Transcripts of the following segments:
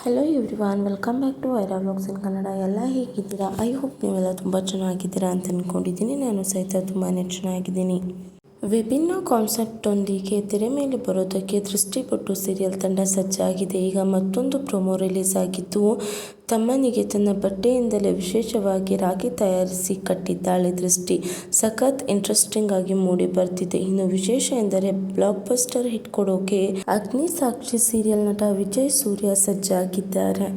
Hello everyone, welcome back to Aira vlogs in Kannada. ಎಲ್ಲ ಹೇಗಿದ್ದೀರಾ? I hope ನೀವೆಲ್ಲ ತುಂಬ ಚೆನ್ನಾಗಿದ್ದೀರಾ ಅಂತ ಅಂದ್ಕೊಂಡಿದ್ದೀನಿ. ನಾನು ಸಹಿತ ತುಂಬಾ ಚೆನ್ನಾಗಿದ್ದೀನಿ. ವಿಭಿನ್ನ ಕಾನ್ಸೆಪ್ಟೊಂದಿಗೆ ತೆರೆ ಮೇಲೆ ಬರೋದಕ್ಕೆ ದೃಷ್ಟಿಪಟ್ಟು ಸೀರಿಯಲ್ ತಂಡ ಸಜ್ಜಾಗಿದೆ. ಈಗ ಮತ್ತೊಂದು ಪ್ರೊಮೋ ರಿಲೀಸ್ ಆಗಿದ್ದು, ತಮ್ಮನಿಗೆ ತನ್ನ ಬಟ್ಟೆಯಿಂದಲೇ ವಿಶೇಷವಾಗಿ ರಾಖಿ ತಯಾರಿಸಿ ಕಟ್ಟಿದ್ದಾಳೆ ದೃಷ್ಟಿ. ಸಖತ್ ಇಂಟ್ರೆಸ್ಟಿಂಗ್ ಆಗಿ ಮೂಡಿ ಬರ್ತಿದೆ. ಇನ್ನು ವಿಶೇಷ ಎಂದರೆ ಬ್ಲಾಕ್ ಬಸ್ಟರ್ ಹಿಟ್ ಕೊಡೋಕೆ ಅಗ್ನಿಸಾಕ್ಷಿ ಸೀರಿಯಲ್ ನಟ ವಿಜಯ್ ಸೂರ್ಯ ಸಜ್ಜಾಗಿದ್ದಾರೆ.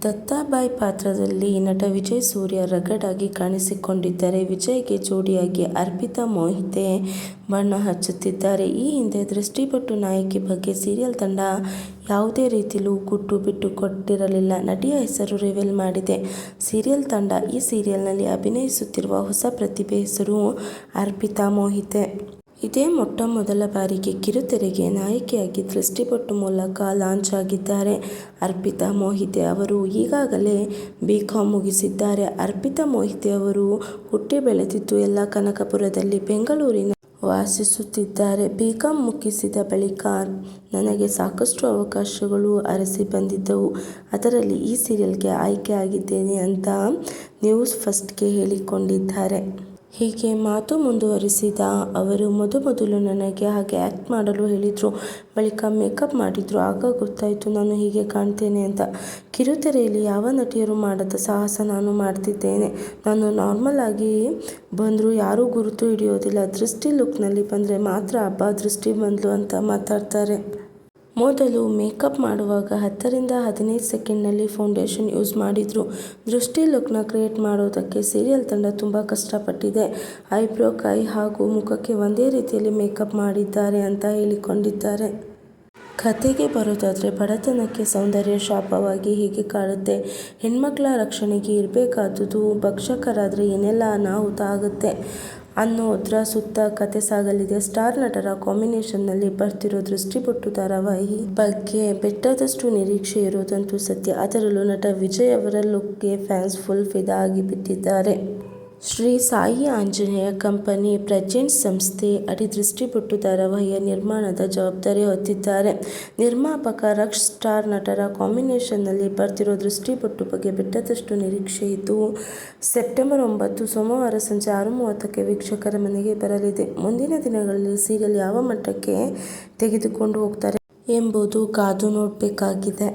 ದತ್ತಾಬಾಯಿ ಪಾತ್ರದಲ್ಲಿ ನಟ ವಿಜಯ್ ಸೂರ್ಯ ರಗಡ್ ಆಗಿ ಕಾಣಿಸಿಕೊಂಡಿದ್ದಾರೆ. ವಿಜಯ್ಗೆ ಜೋಡಿಯಾಗಿ ಅರ್ಪಿತಾ ಮೋಹಿತೆ ಬಣ್ಣ ಹಚ್ಚುತ್ತಿದ್ದಾರೆ. ಈ ಹಿಂದೆ ದೃಷ್ಟಿಪಟ್ಟು ನಾಯಕಿ ಬಗ್ಗೆ ಸೀರಿಯಲ್ ತಂಡ ಯಾವುದೇ ರೀತಿಲೂ ಗುಟ್ಟು ಬಿಟ್ಟು ಕೊಟ್ಟಿರಲಿಲ್ಲ. ನಟಿಯ ಹೆಸರು ರಿವೀಲ್ ಮಾಡಿದೆ ಸೀರಿಯಲ್ ತಂಡ. ಈ ಸೀರಿಯಲ್ನಲ್ಲಿ ಅಭಿನಯಿಸುತ್ತಿರುವ ಹೊಸ ಪ್ರತಿಭೆ ಹೆಸರು ಅರ್ಪಿತಾ ಮೋಹಿತೆ. ಇದೇ ಮೊಟ್ಟ ಮೊದಲ ಬಾರಿಗೆ ಕಿರುತೆರೆಗೆ ನಾಯಕಿಯಾಗಿ ದೃಷ್ಟಿಪಟ್ಟು ಮೂಲಕ ಲಾಂಚ್ ಆಗಿದ್ದಾರೆ. ಅರ್ಪಿತಾ ಮೋಹಿತೆ ಅವರು ಈಗಾಗಲೇ BCom ಮುಗಿಸಿದ್ದಾರೆ. ಅರ್ಪಿತಾ ಮೋಹಿತೆ ಅವರು ಹುಟ್ಟಿ ಬೆಳೆದಿದ್ದು ಯಲಹಂಕಪುರದಲ್ಲಿ, ಬೆಂಗಳೂರಿನ ವಾಸಿಸುತ್ತಿದ್ದಾರೆ. BCom ಮುಗಿಸಿದ ಬಳಿಕ ನನಗೆ ಸಾಕಷ್ಟು ಅವಕಾಶಗಳು ಅರಸಿ ಬಂದಿದ್ದವು. ಅದರಲ್ಲಿ ಈ ಸೀರಿಯಲ್ಗೆ ಆಯ್ಕೆ ಆಗಿದ್ದೇನೆ ಅಂತ ನ್ಯೂಸ್ ಫಸ್ಟ್ಗೆ ಹೇಳಿಕೊಂಡಿದ್ದಾರೆ. ಹೀಗೆ ಮಾತು ಮುಂದುವರಿಸಿದ ಅವರು ಮೊದಲು ನನಗೆ ಹಾಗೆ ಆ್ಯಕ್ಟ್ ಮಾಡಲು ಹೇಳಿದರು. ಬಳಿಕ ಮೇಕಪ್ ಮಾಡಿದ್ರು. ಆಗ ಗೊತ್ತಾಯಿತು ನಾನು ಹೀಗೆ ಕಾಣ್ತೇನೆ ಅಂತ. ಕಿರುತೆರೆಯಲ್ಲಿ ಯಾವ ನಟಿಯರು ಮಾಡದ ಸಾಹಸ ನಾನು ಮಾಡ್ತಿದ್ದೇನೆ. ನಾನು ನಾರ್ಮಲ್ ಆಗಿ ಬಂದರೂ ಯಾರೂ ಗುರುತು ಹಿಡಿಯೋದಿಲ್ಲ. ದೃಷ್ಟಿ ಲುಕ್ನಲ್ಲಿ ಬಂದರೆ ಮಾತ್ರ ಅಬ್ಬಾ ದೃಷ್ಟಿ ಬಂದ್ಲು ಅಂತ ಮಾತಾಡ್ತಾರೆ. ಮೊದಲು ಮೇಕಪ್ ಮಾಡುವಾಗ 10 ರಿಂದ 15 ಸೆಕೆಂಡ್ನಲ್ಲಿ ಫೌಂಡೇಶನ್ ಯೂಸ್ ಮಾಡಿದ್ರು. ದೃಷ್ಟಿ ಲುಕ್ನ ಕ್ರಿಯೇಟ್ ಮಾಡೋದಕ್ಕೆ ಸೀರಿಯಲ್ ತಂಡ ತುಂಬ ಕಷ್ಟಪಟ್ಟಿದೆ. ಐಬ್ರೋ, ಕೈ ಹಾಗೂ ಮುಖಕ್ಕೆ ಒಂದೇ ರೀತಿಯಲ್ಲಿ ಮೇಕಪ್ ಮಾಡಿದ್ದಾರೆ ಅಂತ ಹೇಳಿಕೊಂಡಿದ್ದಾರೆ. ಕತೆಗೆ ಬರೋದಾದರೆ ಬಡತನಕ್ಕೆ ಸೌಂದರ್ಯ ಶಾಪವಾಗಿ ಹೀಗೆ ಕಾಡುತ್ತೆ. ಹೆಣ್ಮಕ್ಳ ರಕ್ಷಣೆಗೆ ಇರಬೇಕಾದುದು ಭಕ್ಷಕರಾದರೆ ಏನೆಲ್ಲ ಅನಾಹುತ ಆಗುತ್ತೆ ಅನ್ನೋದ್ರ ಸುತ್ತ ಕತೆ ಸಾಗಲಿದೆ. ಸ್ಟಾರ್ ನಟರ ಕಾಂಬಿನೇಷನ್ನಲ್ಲಿ ಬರ್ತಿರೋ ದೃಷ್ಟಿಪಟ್ಟು ಧಾರಾವಾಹಿ ಬಗ್ಗೆ ಬೆಟ್ಟದಷ್ಟು ನಿರೀಕ್ಷೆ ಇರೋದಂತೂ ಸತ್ಯ. ಅದರಲ್ಲೂ ನಟ ವಿಜಯ್ ಅವರ ಲುಕ್ಗೆ ಫ್ಯಾನ್ಸ್ ಫುಲ್ ಫಿದಾ ಆಗಿಬಿಟ್ಟಿದ್ದಾರೆ. ಶ್ರೀ ಸಾಯಿ ಆಂಜನೇಯ ಕಂಪನಿ ಪ್ರೆಜೆಂಟ್ಸ್ ಸಂಸ್ಥೆ ಅಡಿ ದೃಷ್ಟಿಪಟ್ಟು ಧಾರಾವಾಹಿಯ ನಿರ್ಮಾಣದ ಜವಾಬ್ದಾರಿ ಹೊತ್ತಿದ್ದಾರೆ. ನಿರ್ಮಾಪಕ ರಕ್ಷ್. ಸ್ಟಾರ್ ನಟರ ಕಾಂಬಿನೇಷನ್ನಲ್ಲಿ ಬರ್ತಿರೋ ದೃಷ್ಟಿಪಟ್ಟು ಬಗ್ಗೆ ಬೆಟ್ಟದಷ್ಟು ನಿರೀಕ್ಷೆ ಇದ್ದು, ಸೆಪ್ಟೆಂಬರ್ 9 ಸೋಮವಾರ ಸಂಜೆ 6:30ಕ್ಕೆ ವೀಕ್ಷಕರ ಮನೆಗೆ ಬರಲಿದೆ. ಮುಂದಿನ ದಿನಗಳಲ್ಲಿ ಸೀರಿಯಲ್ ಯಾವ ಮಟ್ಟಕ್ಕೆ ತೆಗೆದುಕೊಂಡು ಹೋಗ್ತಾರೆ ಎಂಬುದು ಕಾದು ನೋಡಬೇಕಾಗಿದೆ.